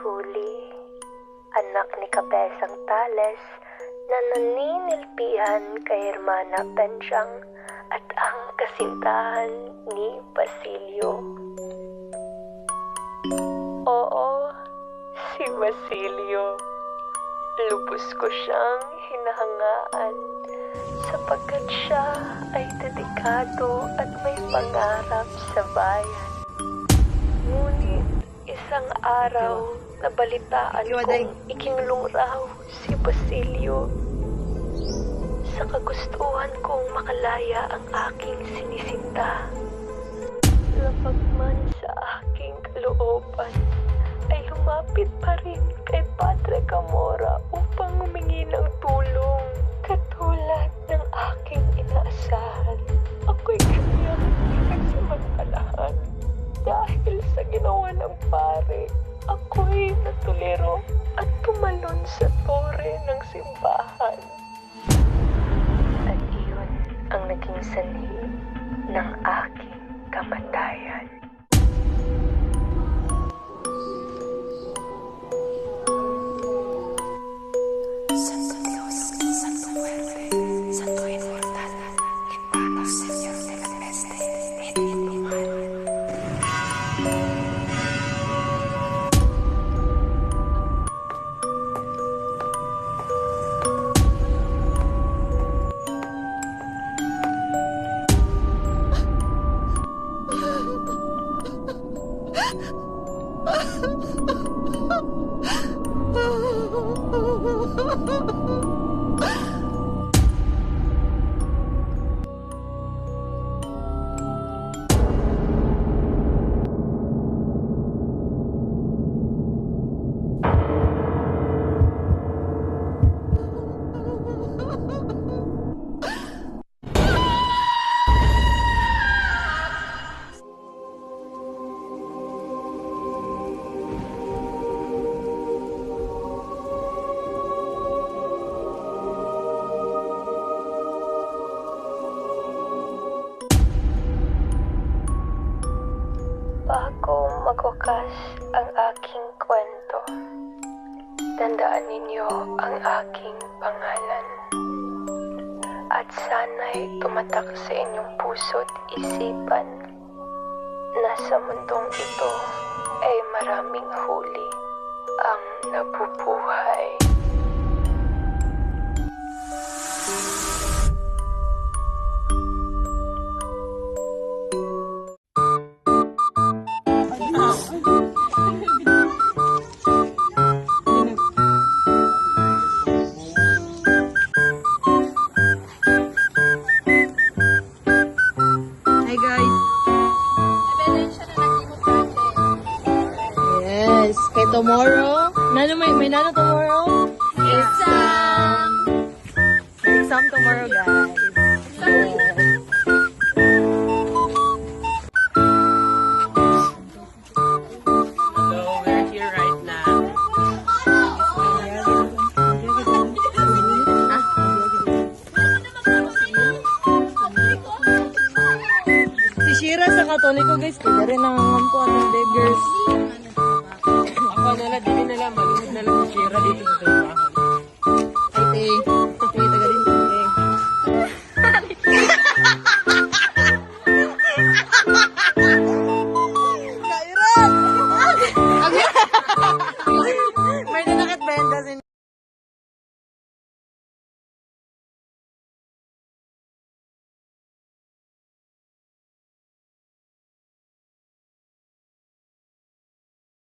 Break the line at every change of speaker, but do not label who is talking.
huli, anak ni Kabesang Tales na naninilpihan kay Hermana Bensyang at ang kasintahan ni Basilio. Oo, si Basilio. Lubos ko siyang hinahangaan sapagkat siya ay dedikado at may pangarap sa bayan. Ngunit isang araw nabalitaan kong ikinulong raw si Basilio. Sa kagustuhan kong makalaya ang aking sinisinta, lapagman sa aking kalooban, ay lumapit pa rin kay Padre Camorra upang humingi ng tulong. Katulad ng aking inaasahan, ako'y kanyang pinagsamantalahan. Dahil sa ginawa ng pare, ako'y natuliro at tumalon sa tore ng simbahan. At iyon ang naging sanhi ng aking kamatayan. Santo Dios, Santo Fuerte, Santo Inmortal, Libranos, Señor de la Peste, Espíritu Malo. Bago magwakas ang aking kwento, tandaan ninyo ang aking pangalan. At sana'y tumatak sa inyong puso't isipan na sa mundong ito ay maraming huli ang nabubuhay.
Kay tomorrow, may nano tomorrow?
Exam!
Exam tomorrow, guys. Yes.
Hello, we're here right now.
Si Shira sa Katoliko, guys. Kaya rin nangangampo ang beggars.
Ako nila, di